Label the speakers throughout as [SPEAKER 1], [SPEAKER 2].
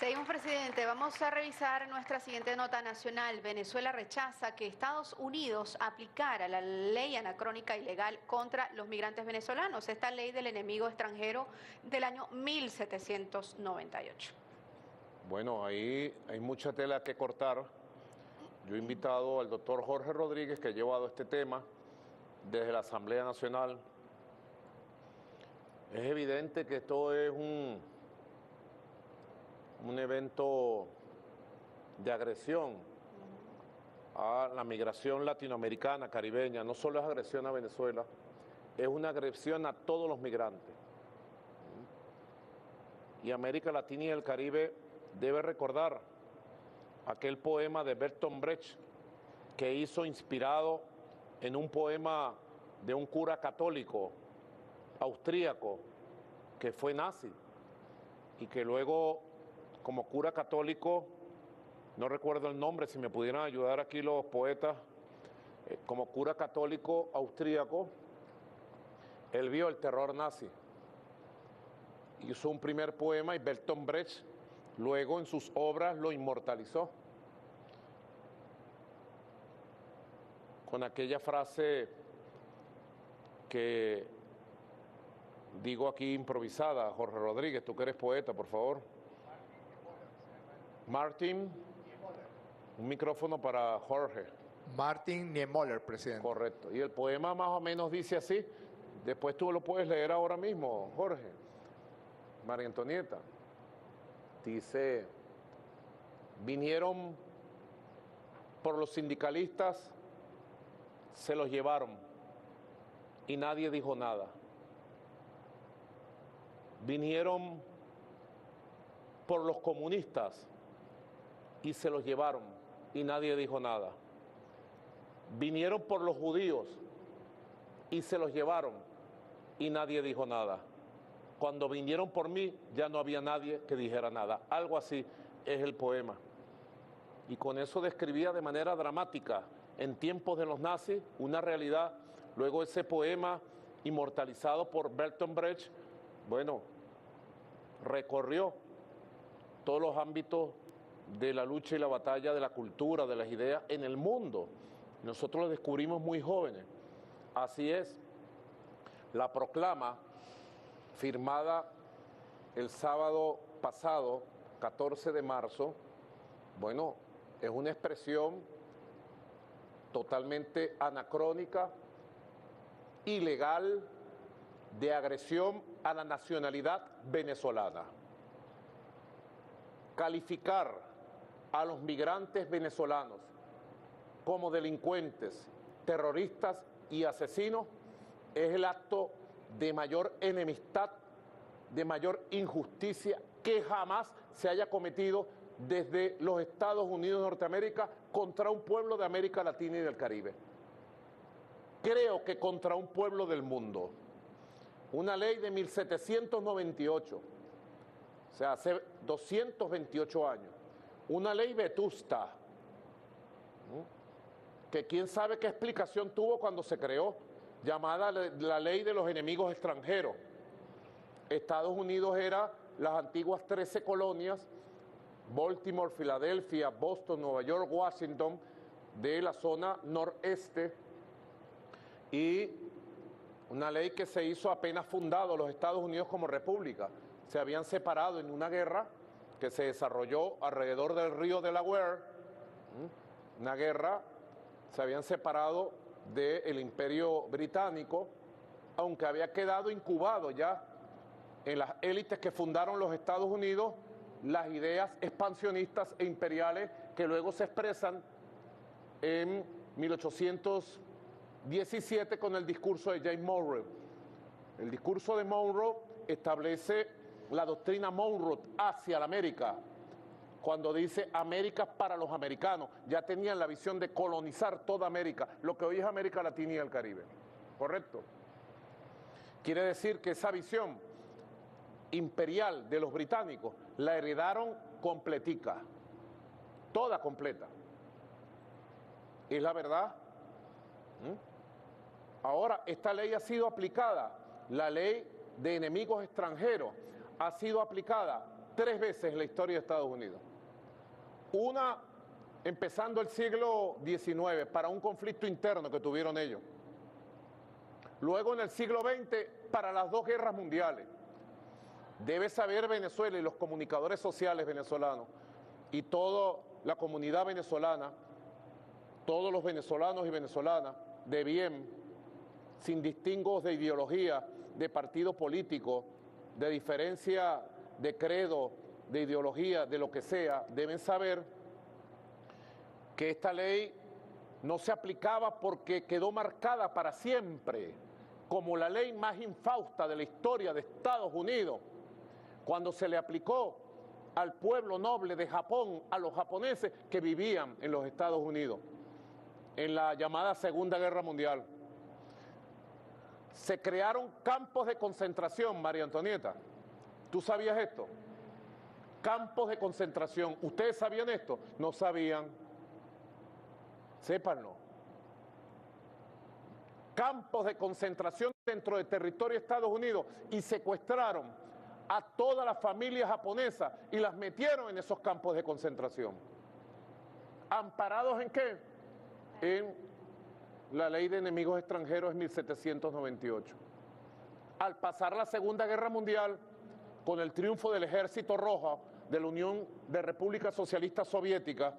[SPEAKER 1] Seguimos, presidente. Vamos a revisar nuestra siguiente nota nacional. Venezuela rechaza que Estados Unidos aplicara la ley anacrónica ilegal contra los migrantes venezolanos, esta ley del enemigo extranjero del año 1798.
[SPEAKER 2] Bueno, ahí hay mucha tela que cortar. Yo he invitado al doctor Jorge Rodríguez, que ha llevado este tema desde la Asamblea Nacional. Es evidente que esto es un evento de agresión a la migración latinoamericana, caribeña. No solo es agresión a Venezuela, es una agresión a todos los migrantes. Y América Latina y el Caribe debe recordar aquel poema de Bertolt Brecht que hizo inspirado en un poema de un cura católico austríaco que fue nazi y que luego, como cura católico, no recuerdo el nombre, si me pudieran ayudar aquí los poetas, como cura católico austríaco, él vio el terror nazi. Hizo un primer poema y Bertolt Brecht luego en sus obras lo inmortalizó con aquella frase que digo aquí improvisada. Jorge Rodríguez, tú que eres poeta, por favor. Martin, un micrófono para Jorge.
[SPEAKER 3] Martin Niemöller, presidente.
[SPEAKER 2] Correcto. Y el poema más o menos dice así. Después tú lo puedes leer ahora mismo, Jorge. María Antonieta. Dice, vinieron por los sindicalistas, se los llevaron y nadie dijo nada. Vinieron por los comunistas y se los llevaron y nadie dijo nada. Vinieron por los judíos y se los llevaron y nadie dijo nada. Cuando vinieron por mí ya no había nadie que dijera nada. Algo así es el poema. Y con eso describía de manera dramática en tiempos de los nazis una realidad. Luego ese poema inmortalizado por Bertolt Brecht, bueno, recorrió todos los ámbitos de la lucha y la batalla de la cultura, de las ideas en el mundo. Nosotros lo descubrimos muy jóvenes. Así es, la proclama firmada el sábado pasado, 14 de marzo, bueno, es una expresión totalmente anacrónica, ilegal, de agresión a la nacionalidad venezolana. Calificar a los migrantes venezolanos como delincuentes, terroristas y asesinos es el acto de mayor enemistad, de mayor injusticia que jamás se haya cometido desde los Estados Unidos de Norteamérica contra un pueblo de América Latina y del Caribe. Creo que contra un pueblo del mundo. Una ley de 1798, o sea, hace 228 años. Una ley vetusta, que quién sabe qué explicación tuvo cuando se creó, llamada la ley de los enemigos extranjeros. Estados Unidos era las antiguas 13 colonias, Baltimore, Filadelfia, Boston, Nueva York, Washington, de la zona noreste, y una ley que se hizo apenas fundado los Estados Unidos como república. Se habían separado en una guerra que se desarrolló alrededor del río Delaware, una guerra, se habían separado del Imperio Británico, aunque había quedado incubado ya en las élites que fundaron los Estados Unidos las ideas expansionistas e imperiales que luego se expresan en 1817 con el discurso de James Monroe. El discurso de Monroe establece la doctrina Monroe hacia la América, cuando dice América para los americanos. Ya tenían la visión de colonizar toda América, lo que hoy es América Latina y el Caribe. ¿Correcto? Quiere decir que esa visión imperial de los británicos la heredaron completica, toda completa. ¿Es la verdad? Ahora, esta ley ha sido aplicada, la ley de enemigos extranjeros, ha sido aplicada 3 veces en la historia de Estados Unidos. Una, empezando el siglo XIX, para un conflicto interno que tuvieron ellos. Luego en el siglo XX, para las 2 guerras mundiales. Debe saber Venezuela y los comunicadores sociales venezolanos y toda la comunidad venezolana, todos los venezolanos y venezolanas de bien, sin distingos de ideología, de partido político, de diferencia de credo, de ideología, de lo que sea, deben saber que esta ley no se aplicaba porque quedó marcada para siempre como la ley más infausta de la historia de Estados Unidos, cuando se le aplicó al pueblo noble de Japón, a los japoneses que vivían en los Estados Unidos, en la llamada Segunda Guerra Mundial. Se crearon campos de concentración, María Antonieta. ¿Tú sabías esto? Campos de concentración. ¿Ustedes sabían esto? No sabían. Sépanlo. Campos de concentración dentro del territorio de Estados Unidos y secuestraron a todas las familias japonesas y las metieron en esos campos de concentración. ¿Amparados en qué? En la Ley de Enemigos Extranjeros en 1798. Al pasar la Segunda Guerra Mundial, con el triunfo del Ejército Rojo de la Unión de Repúblicas Socialistas Soviéticas,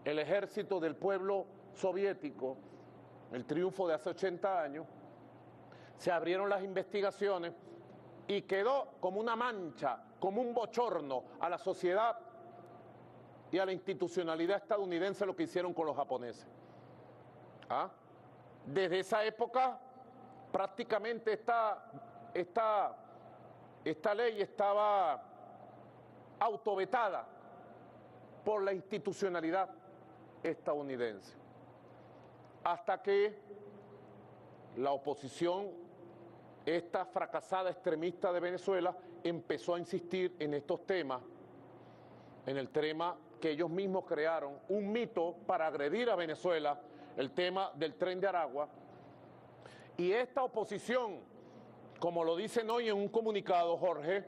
[SPEAKER 2] el ejército del pueblo soviético, el triunfo de hace 80 años, se abrieron las investigaciones y quedó como una mancha, como un bochorno a la sociedad y a la institucionalidad estadounidense lo que hicieron con los japoneses. ¿Ah? Desde esa época prácticamente esta ley estaba autovetada por la institucionalidad estadounidense. Hasta que la oposición, esta fracasada extremista de Venezuela, empezó a insistir en estos temas, en el tema que ellos mismos crearon, un mito para agredir a Venezuela, el tema del Tren de Aragua. Y esta oposición, como lo dicen hoy en un comunicado, Jorge,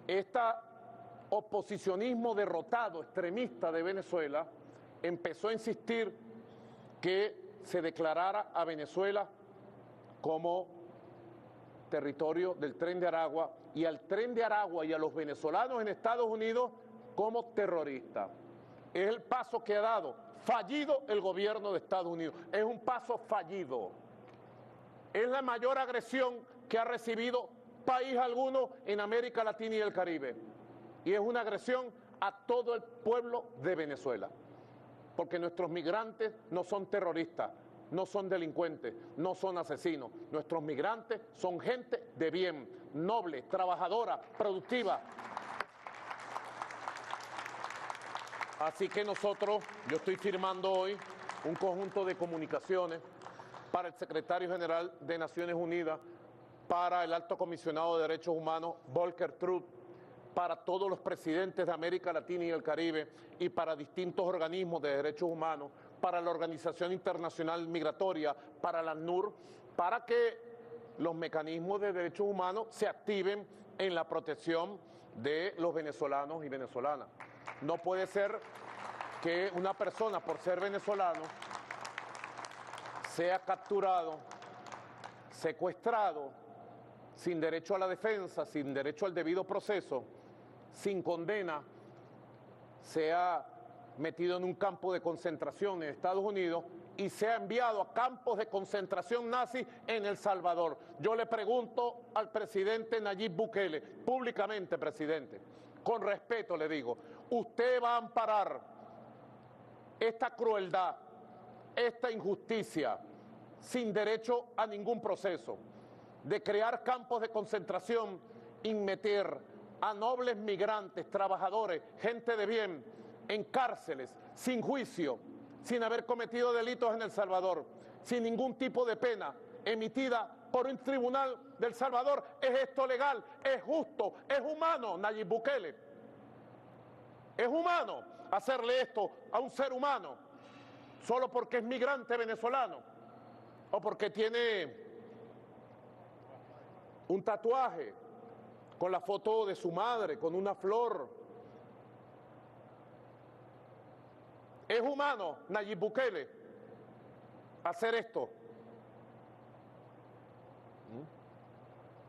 [SPEAKER 2] este oposicionismo derrotado, extremista de Venezuela, empezó a insistir que se declarara a Venezuela como territorio del Tren de Aragua y al Tren de Aragua y a los venezolanos en Estados Unidos como terroristas. Es el paso que ha dado, fallido el gobierno de Estados Unidos, es un paso fallido. Es la mayor agresión que ha recibido país alguno en América Latina y el Caribe. Y es una agresión a todo el pueblo de Venezuela. Porque nuestros migrantes no son terroristas, no son delincuentes, no son asesinos. Nuestros migrantes son gente de bien, noble, trabajadora, productiva. Así que nosotros, yo estoy firmando hoy un conjunto de comunicaciones para el secretario general de Naciones Unidas, para el alto comisionado de Derechos Humanos, Volker Turk, para todos los presidentes de América Latina y el Caribe y para distintos organismos de derechos humanos, para la Organización Internacional Migratoria, para la ACNUR, para que los mecanismos de derechos humanos se activen en la protección de los venezolanos y venezolanas. No puede ser que una persona, por ser venezolano, sea capturado, secuestrado, sin derecho a la defensa, sin derecho al debido proceso, sin condena, sea metido en un campo de concentración en Estados Unidos y sea enviado a campos de concentración nazi en El Salvador. Yo le pregunto al presidente Nayib Bukele, públicamente, presidente, con respeto le digo, ¿usted va a amparar esta crueldad, esta injusticia, sin derecho a ningún proceso, de crear campos de concentración y meter a nobles migrantes, trabajadores, gente de bien, en cárceles, sin juicio, sin haber cometido delitos en El Salvador, sin ningún tipo de pena emitida por un tribunal del Salvador? ¿Es esto legal? ¿Es justo? ¿Es humano, Nayib Bukele? ¿Es humano hacerle esto a un ser humano solo porque es migrante venezolano o porque tiene un tatuaje con la foto de su madre, con una flor ¿Es humano, Nayib Bukele, hacer esto?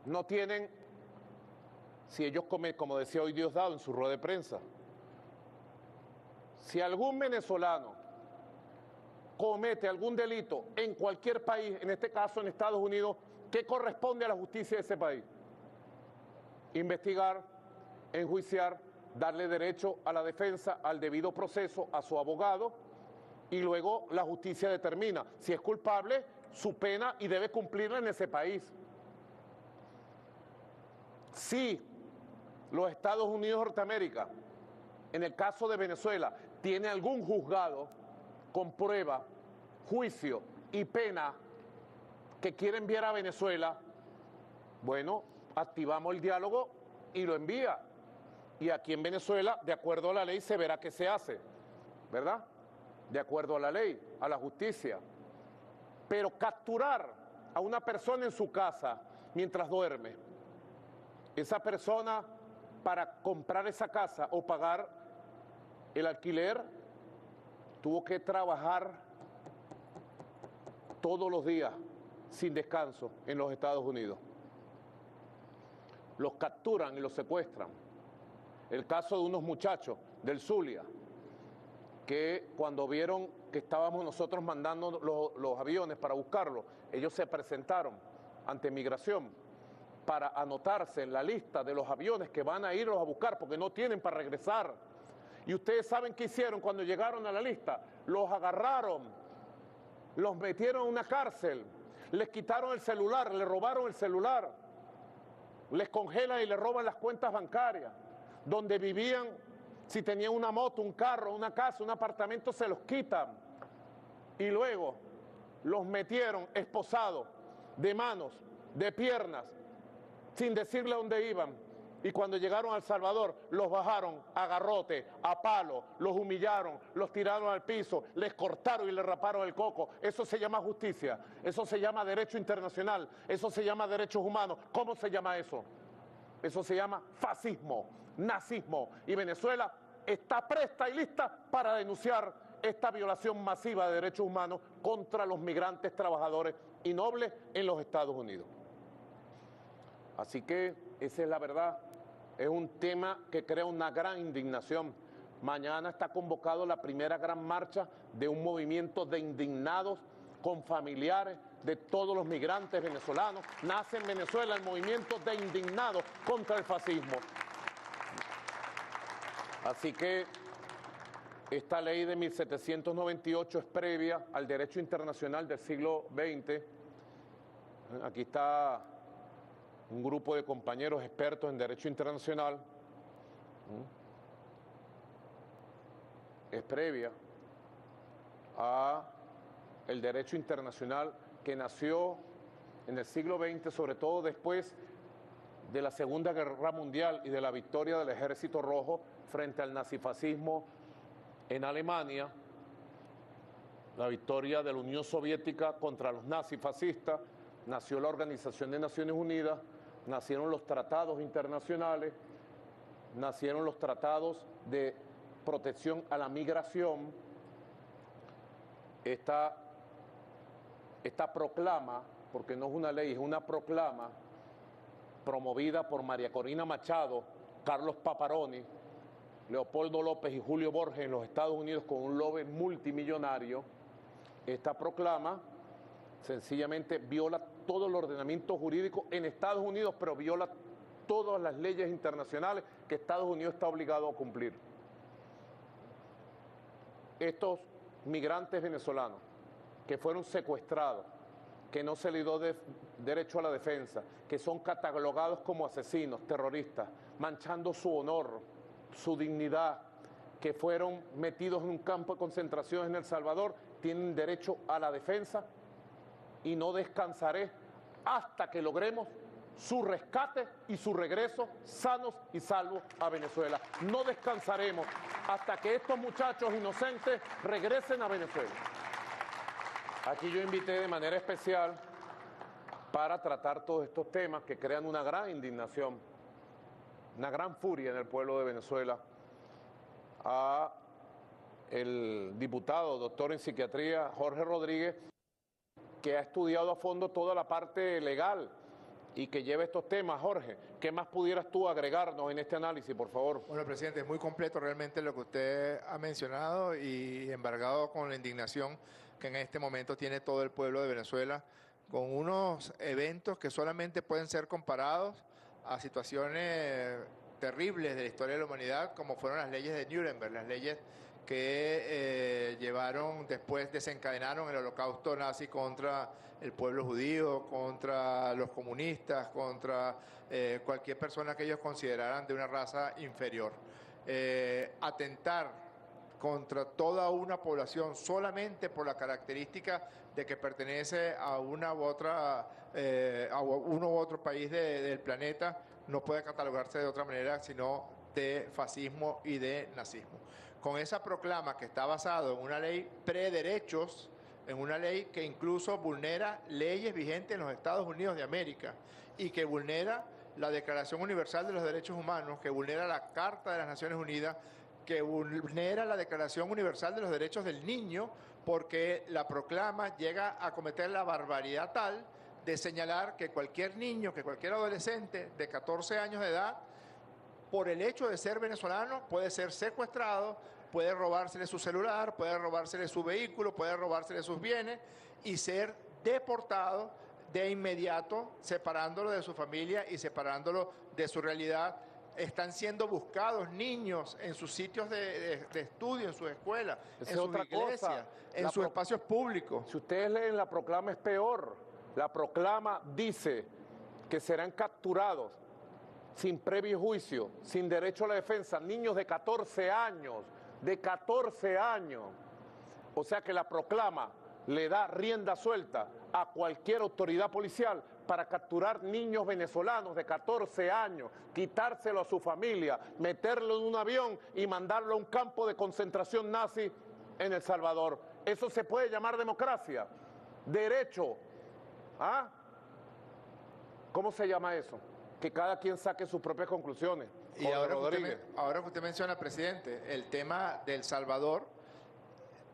[SPEAKER 2] No tienen, si ellos comen, como decía hoy Diosdado en su rueda de prensa, si algún venezolano comete algún delito en cualquier país, en este caso en Estados Unidos, ¿qué corresponde a la justicia de ese país? Investigar, enjuiciar, darle derecho a la defensa, al debido proceso, a su abogado, y luego la justicia determina si es culpable, su pena y debe cumplirla en ese país. Si los Estados Unidos de Norteamérica, en el caso de Venezuela, tiene algún juzgado con prueba, juicio y pena que quiere enviar a Venezuela, bueno, activamos el diálogo y lo envía. Y aquí en Venezuela, de acuerdo a la ley, se verá qué se hace, ¿verdad? De acuerdo a la ley, a la justicia. Pero capturar a una persona en su casa mientras duerme, esa persona para comprar esa casa o pagar el alquiler, tuvo que trabajar todos los días sin descanso en los Estados Unidos. Los capturan y los secuestran. El caso de unos muchachos del Zulia, que cuando vieron que estábamos nosotros mandando los aviones para buscarlos, ellos se presentaron ante Migración para anotarse en la lista de los aviones que van a irlos a buscar porque no tienen para regresar. Y ustedes saben qué hicieron cuando llegaron a la lista. Los agarraron, los metieron en una cárcel, les quitaron el celular, les robaron el celular, les congelan y les roban las cuentas bancarias. Donde vivían, si tenían una moto, un carro, una casa, un apartamento, se los quitan. Y luego los metieron esposados, de manos, de piernas, sin decirle a dónde iban. Y cuando llegaron a El Salvador, los bajaron a garrote, a palo, los humillaron, los tiraron al piso, les cortaron y les raparon el coco. Eso se llama justicia, eso se llama derecho internacional, eso se llama derechos humanos. ¿Cómo se llama eso? Eso se llama fascismo, nazismo. Y Venezuela está presta y lista para denunciar esta violación masiva de derechos humanos contra los migrantes, trabajadores y nobles en los Estados Unidos. Así que esa es la verdad. Es un tema que crea una gran indignación. Mañana está convocado la primera gran marcha de un movimiento de indignados con familiares de todos los migrantes venezolanos. Nace en Venezuela el movimiento de indignados contra el fascismo. Así que esta ley de 1798 es previa al derecho internacional del siglo XX. Aquí está un grupo de compañeros expertos en derecho internacional. Es previa a el derecho internacional que nació en el siglo XX, sobre todo después de la Segunda Guerra Mundial y de la victoria del Ejército Rojo frente al nazifascismo en Alemania, la victoria de la Unión Soviética contra los nazifascistas. Nació la Organización de Naciones Unidas, nacieron los tratados internacionales, nacieron los tratados de protección a la migración. Esta proclama, porque no es una ley, es una proclama promovida por María Corina Machado, Carlos Paparoni, Leopoldo López y Julio Borges en los Estados Unidos con un lobby multimillonario. Esta proclama sencillamente viola todo el ordenamiento jurídico en Estados Unidos, pero viola todas las leyes internacionales que Estados Unidos está obligado a cumplir. Estos migrantes venezolanos que fueron secuestrados, que no se les dio derecho a la defensa, que son catalogados como asesinos, terroristas, manchando su honor, su dignidad, que fueron metidos en un campo de concentración en El Salvador, tienen derecho a la defensa y no descansaré hasta que logremos su rescate y su regreso sanos y salvos a Venezuela. No descansaremos hasta que estos muchachos inocentes regresen a Venezuela. Aquí yo invité de manera especial para tratar todos estos temas que crean una gran indignación, una gran furia en el pueblo de Venezuela, a el diputado, doctor en psiquiatría, Jorge Rodríguez, que ha estudiado a fondo toda la parte legal y que lleva estos temas. Jorge, ¿qué más pudieras tú agregarnos en este análisis, por favor?
[SPEAKER 3] Bueno, presidente, es muy completo realmente lo que usted ha mencionado y embargado con la indignación que en este momento tiene todo el pueblo de Venezuela, con unos eventos que solamente pueden ser comparados a situaciones terribles de la historia de la humanidad, como fueron las leyes de Nuremberg, las leyes que desencadenaron el holocausto nazi contra el pueblo judío, contra los comunistas, contra cualquier persona que ellos consideraran de una raza inferior. Atentar contra toda una población solamente por la característica de que pertenece a una u otra, a uno u otro país del planeta, no puede catalogarse de otra manera sino de fascismo y de nazismo. Con esa proclama que está basado en una ley prederechos, en una ley que incluso vulnera leyes vigentes en los Estados Unidos de América y que vulnera la Declaración Universal de los Derechos Humanos, que vulnera la Carta de las Naciones Unidas, que vulnera la Declaración Universal de los Derechos del Niño, porque la proclama llega a cometer la barbaridad tal de señalar que cualquier niño, que cualquier adolescente de 14 años de edad, por el hecho de ser venezolano, puede ser secuestrado, puede robársele su celular, puede robársele su vehículo, puede robársele sus bienes y ser deportado de inmediato, separándolo de su familia y separándolo de su realidad. Están siendo buscados niños en sus sitios de estudio, en sus escuelas, en sus iglesias, en sus espacios públicos.
[SPEAKER 2] Si ustedes leen la proclama es peor. La proclama dice que serán capturados sin previo juicio, sin derecho a la defensa, niños de 14 años, O sea que la proclama le da rienda suelta a cualquier autoridad policial para capturar niños venezolanos de 14 años, quitárselo a su familia, meterlo en un avión y mandarlo a un campo de concentración nazi en El Salvador. ¿Eso se puede llamar democracia? ¿Derecho? ¿Ah? ¿Cómo se llama eso? Que cada quien saque sus propias conclusiones.
[SPEAKER 3] Y ahora que usted menciona, presidente, el tema de El Salvador,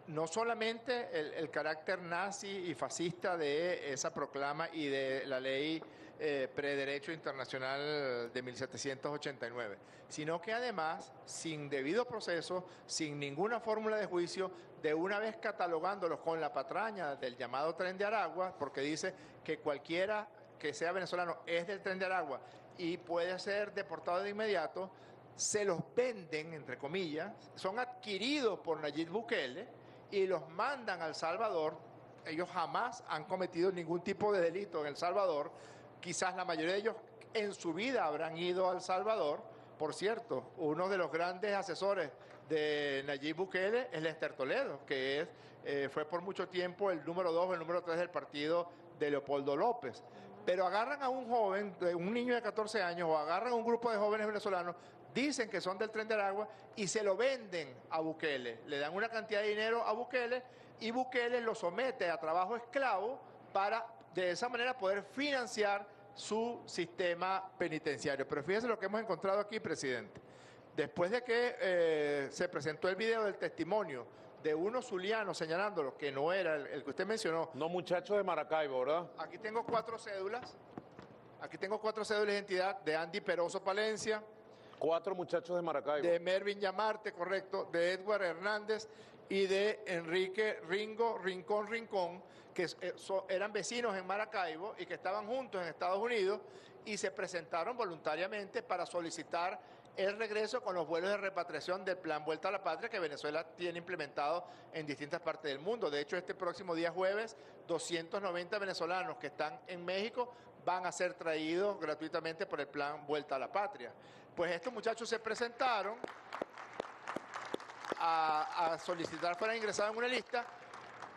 [SPEAKER 3] no solamente el carácter nazi y fascista de esa proclama y de la ley prederecho internacional de 1789, sino que además, sin debido proceso, sin ninguna fórmula de juicio, de una vez catalogándolos con la patraña del llamado Tren de Aragua, porque dice que cualquiera que sea venezolano es del Tren de Aragua y puede ser deportado de inmediato, se los venden, entre comillas, son adquiridos por Nayib Bukele y los mandan a El Salvador. Ellos jamás han cometido ningún tipo de delito en El Salvador. Quizás la mayoría de ellos en su vida habrán ido a El Salvador. Por cierto, uno de los grandes asesores de Nayib Bukele es Lester Toledo, que fue por mucho tiempo el número 2 o el número 3 del partido de Leopoldo López. Pero agarran a un joven, un niño de 14 años, o agarran a un grupo de jóvenes venezolanos, dicen que son del Tren de Aragua y se lo venden a Bukele. Le dan una cantidad de dinero a Bukele y Bukele lo somete a trabajo esclavo para de esa manera poder financiar su sistema penitenciario. Pero fíjese lo que hemos encontrado aquí, presidente. Después de que se presentó el video del testimonio de unos zulianos señalándolo, que no era el que usted mencionó.
[SPEAKER 2] No, muchachos de Maracaibo, ¿verdad?
[SPEAKER 3] Aquí tengo 4 cédulas. Aquí tengo 4 cédulas de identidad de Andy Peroso Palencia.
[SPEAKER 2] 4 muchachos de Maracaibo.
[SPEAKER 3] De Mervin Yamarte, correcto. De Edward Hernández y de Enrique Rincón, que eran vecinos en Maracaibo y que estaban juntos en Estados Unidos y se presentaron voluntariamente para solicitar el regreso con los vuelos de repatriación del Plan Vuelta a la Patria que Venezuela tiene implementado en distintas partes del mundo. De hecho, este próximo día jueves, 290 venezolanos que están en México van a ser traídos gratuitamente por el Plan Vuelta a la Patria. Pues estos muchachos se presentaron a solicitar fueran ingresados en una lista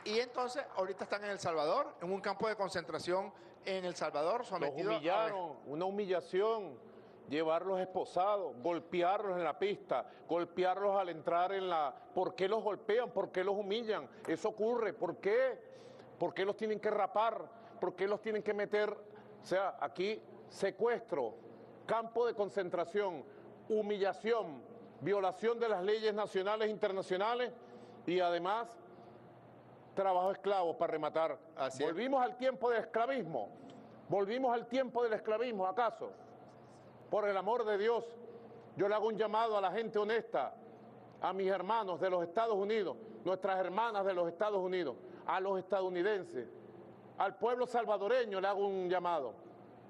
[SPEAKER 3] y entonces ahorita están en El Salvador, en un campo de concentración en El Salvador, sometidos.
[SPEAKER 2] Los humillaron, una humillación. Llevarlos esposados, golpearlos en la pista, golpearlos al entrar en la... ¿Por qué los golpean? ¿Por qué los humillan? Eso ocurre. ¿Por qué? ¿Por qué los tienen que rapar? ¿Por qué los tienen que meter? O sea, aquí secuestro, campo de concentración, humillación, violación de las leyes nacionales e internacionales Y además, trabajo esclavo para rematar.
[SPEAKER 3] Así es.
[SPEAKER 2] Volvimos al tiempo del esclavismo. Volvimos al tiempo del esclavismo, ¿acaso? Por el amor de Dios, yo le hago un llamado a la gente honesta, a mis hermanos de los Estados Unidos, nuestras hermanas de los Estados Unidos, a los estadounidenses, al pueblo salvadoreño le hago un llamado.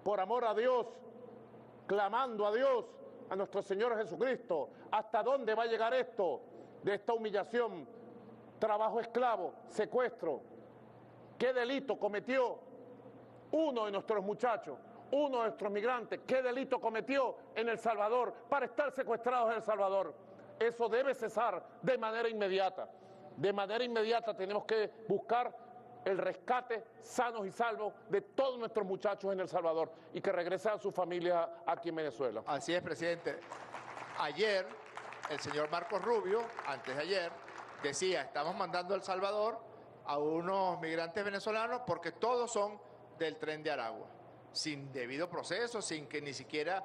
[SPEAKER 2] Por amor a Dios, clamando a Dios, a nuestro Señor Jesucristo, ¿hasta dónde va a llegar esto? De esta humillación, trabajo esclavo, secuestro. ¿Qué delito cometió uno de nuestros muchachos, uno de nuestros migrantes? ¿Qué delito cometió en El Salvador para estar secuestrados en El Salvador? Eso debe cesar de manera inmediata. De manera inmediata tenemos que buscar el rescate sanos y salvos de todos nuestros muchachos en El Salvador y que regresen a su familia aquí en Venezuela.
[SPEAKER 3] Así es, presidente. Ayer, el señor Marcos Rubio, antes de ayer, decía, estamos mandando a El Salvador a unos migrantes venezolanos porque todos son del Tren de Aragua, sin debido proceso, sin que ni siquiera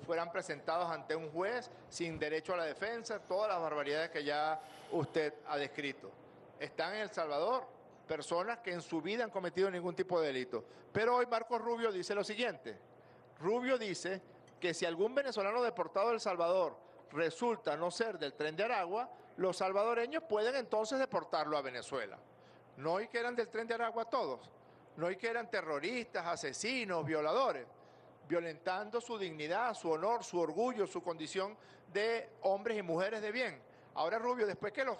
[SPEAKER 3] fueran presentados ante un juez, sin derecho a la defensa, todas las barbaridades que ya usted ha descrito. Están en El Salvador personas que en su vida han cometido ningún tipo de delito. Pero hoy Marcos Rubio dice lo siguiente. Rubio dice que si algún venezolano deportado de El Salvador resulta no ser del Tren de Aragua, los salvadoreños pueden entonces deportarlo a Venezuela. No y que eran del Tren de Aragua todos, no y que eran terroristas, asesinos, violadores, violentando su dignidad, su honor, su orgullo, su condición de hombres y mujeres de bien. Ahora Rubio, después que los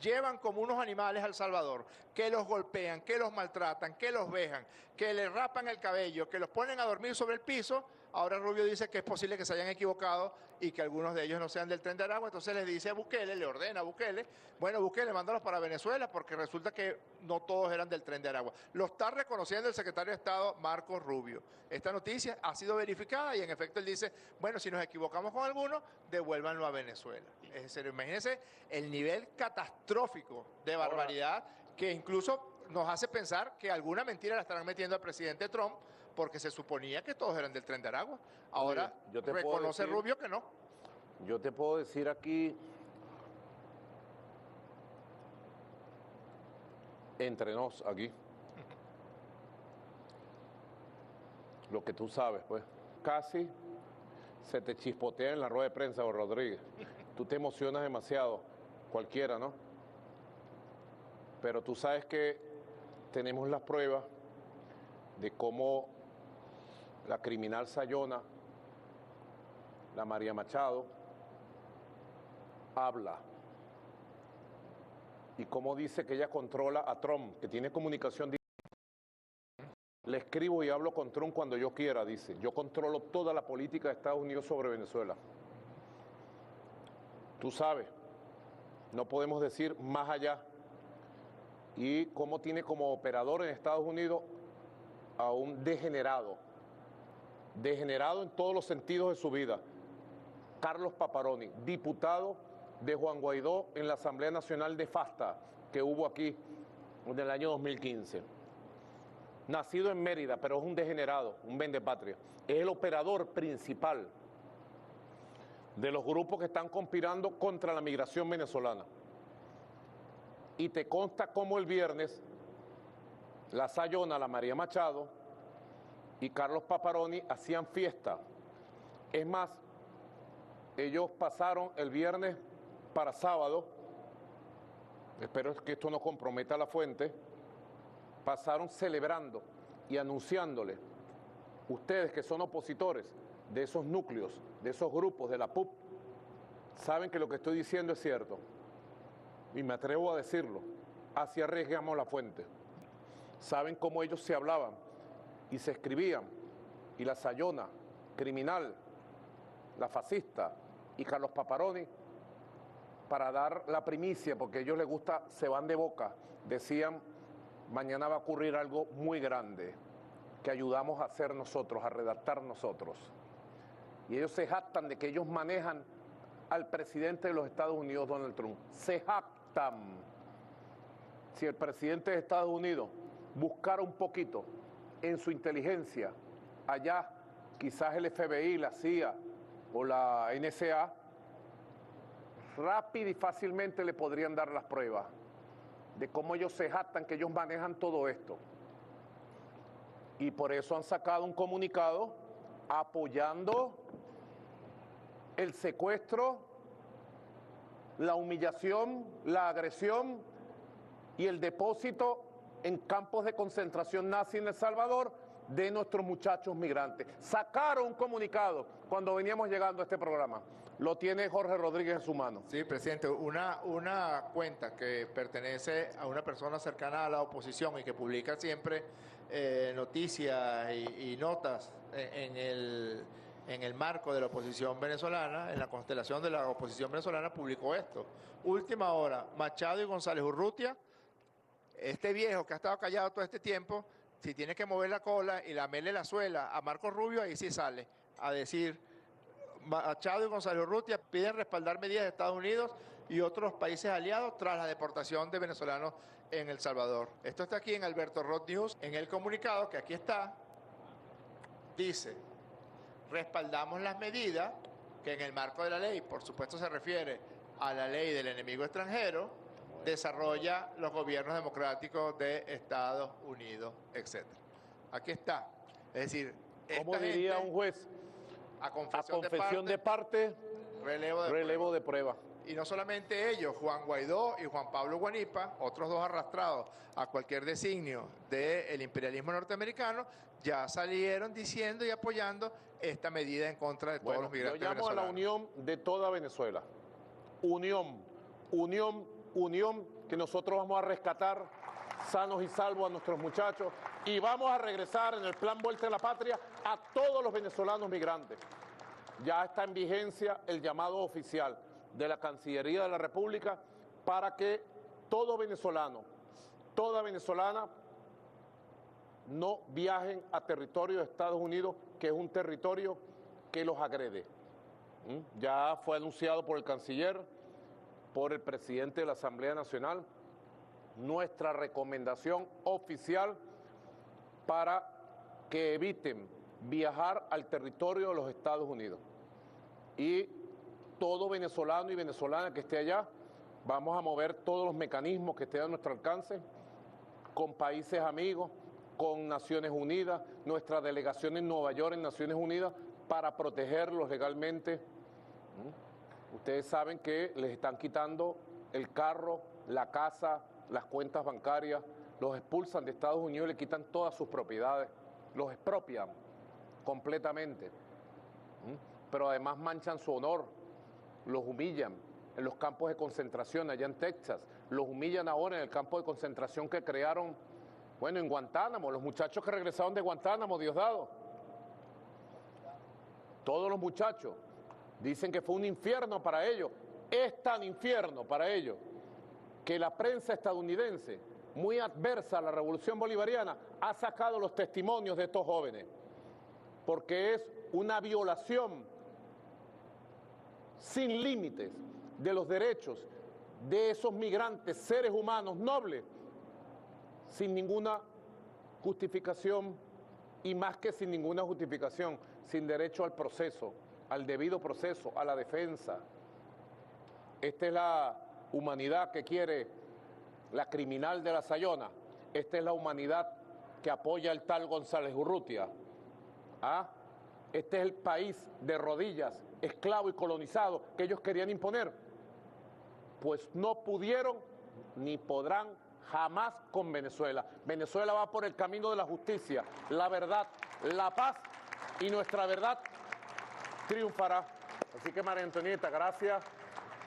[SPEAKER 3] llevan como unos animales a El Salvador, que los golpean, que los maltratan, que los vejan, que les rapan el cabello, que los ponen a dormir sobre el piso, ahora Rubio dice que es posible que se hayan equivocado y que algunos de ellos no sean del Tren de Aragua. Entonces les dice a Bukele, le ordena a Bukele, bueno, Bukele, mándalos para Venezuela porque resulta que no todos eran del Tren de Aragua. Lo está reconociendo el secretario de Estado, Marcos Rubio. Esta noticia ha sido verificada y en efecto él dice, bueno, si nos equivocamos con alguno, devuélvanlo a Venezuela. Es decir, imagínense el nivel catastrófico de barbaridad que incluso nos hace pensar que alguna mentira la estarán metiendo al presidente Trump porque se suponía que todos eran del Tren de Aragua. Ahora reconoce Rubio que no.
[SPEAKER 2] Yo te puedo decir aquí, entre nos aquí, lo que tú sabes, pues, casi se te chispotea en la rueda de prensa, Rodríguez. Tú te emocionas demasiado, cualquiera, ¿no? Pero tú sabes que tenemos las pruebas de cómo la criminal Sayona, la María Machado, habla y cómo dice que ella controla a Trump, que tiene comunicación directa. Le escribo y hablo con Trump cuando yo quiera, dice. Yo controlo toda la política de Estados Unidos sobre Venezuela. Tú sabes, no podemos decir más allá. Y cómo tiene como operador en Estados Unidos a un degenerado en todos los sentidos de su vida, Carlos Paparoni, diputado de Juan Guaidó en la Asamblea Nacional de FASTA, que hubo aquí en el año 2015. Nacido en Mérida, pero es un degenerado, un vendepatria. Es el operador principal de los grupos que están conspirando contra la migración venezolana. Y te consta cómo el viernes la Sayona, la María Machado y Carlos Paparoni hacían fiesta. Es más, ellos pasaron el viernes para sábado, espero que esto no comprometa la fuente, pasaron celebrando y anunciándole, ustedes que son opositores de esos núcleos, de esos grupos, de la PUC, saben que lo que estoy diciendo es cierto. Y me atrevo a decirlo, así arriesgamos la fuente. Saben cómo ellos se hablaban y se escribían, y la Sayona, criminal, la fascista y Carlos Paparoni, para dar la primicia, porque a ellos les gusta, se van de boca, decían, mañana va a ocurrir algo muy grande, que ayudamos a hacer nosotros, a redactar nosotros. Y ellos se jactan de que ellos manejan al presidente de los Estados Unidos, Donald Trump. Se jactan. Si el presidente de Estados Unidos buscara un poquito en su inteligencia, allá quizás el FBI, la CIA o la NSA, rápido y fácilmente le podrían dar las pruebas de cómo ellos se jactan, que ellos manejan todo esto. Y por eso han sacado un comunicado apoyando el secuestro, la humillación, la agresión y el depósito en campos de concentración nazi en El Salvador de nuestros muchachos migrantes. Sacaron un comunicado cuando veníamos llegando a este programa. Lo tiene Jorge Rodríguez en su mano.
[SPEAKER 3] Sí, presidente, una cuenta que pertenece a una persona cercana a la oposición y que publica siempre noticias y notas en el marco de la oposición venezolana, en la constelación de la oposición venezolana, publicó esto. Última hora, Machado y González Urrutia, este viejo que ha estado callado todo este tiempo, si tiene que mover la cola y lamerle la suela a Marco Rubio, ahí sí sale a decir: Machado y González Urrutia piden respaldar medidas de Estados Unidos y otros países aliados tras la deportación de venezolanos en El Salvador. Esto está aquí en Alberto Rod News. En el comunicado, que aquí está, dice: respaldamos las medidas que en el marco de la ley, por supuesto se refiere a la ley del enemigo extranjero, desarrolla los gobiernos democráticos de Estados Unidos, etc. Aquí está. Es decir,
[SPEAKER 2] ¿cómo diría un juez?
[SPEAKER 3] A confesión
[SPEAKER 2] de parte, relevo de prueba.
[SPEAKER 3] Y no solamente ellos, Juan Guaidó y Juan Pablo Guanipa, otros dos arrastrados a cualquier designio del imperialismo norteamericano, ya salieron diciendo y apoyando esta medida en contra de todos los migrantes venezolanos.
[SPEAKER 2] Yo llamo a la unión de toda Venezuela. Unión, que nosotros vamos a rescatar sanos y salvos a nuestros muchachos y vamos a regresar en el plan Vuelta a la Patria a todos los venezolanos migrantes. Ya está en vigencia el llamado oficial de la Cancillería de la República para que todo venezolano, toda venezolana no viajen a territorio de Estados Unidos, que es un territorio que los agrede. Ya fue anunciado por el canciller, por el presidente de la Asamblea Nacional, nuestra recomendación oficial para que eviten viajar al territorio de los Estados Unidos. Y todo venezolano y venezolana que esté allá, vamos a mover todos los mecanismos que estén a nuestro alcance, con países amigos, con Naciones Unidas, nuestra delegación en Nueva York en Naciones Unidas, para protegerlos legalmente. Ustedes saben que les están quitando el carro, la casa, las cuentas bancarias, los expulsan de Estados Unidos y le quitan todas sus propiedades, los expropian completamente. Pero además manchan su honor, los humillan en los campos de concentración allá en Texas, los humillan ahora en el campo de concentración que crearon, bueno, en Guantánamo, los muchachos que regresaron de Guantánamo, Diosdado. Todos los muchachos dicen que fue un infierno para ellos, es tan infierno para ellos que la prensa estadounidense, muy adversa a la revolución bolivariana, ha sacado los testimonios de estos jóvenes, porque es una violación sin límites de los derechos de esos migrantes, seres humanos nobles, sin ninguna justificación, y más que sin ninguna justificación, sin derecho al proceso, al debido proceso, a la defensa. Esta es la humanidad que quiere la criminal de la Sayona. Esta es la humanidad que apoya el tal González Urrutia. Este es el país de rodillas, esclavo y colonizado que ellos querían imponer. Pues no pudieron ni podrán jamás con Venezuela. Venezuela va por el camino de la justicia, la verdad, la paz, y nuestra verdad triunfará. Así que, María Antonieta, gracias.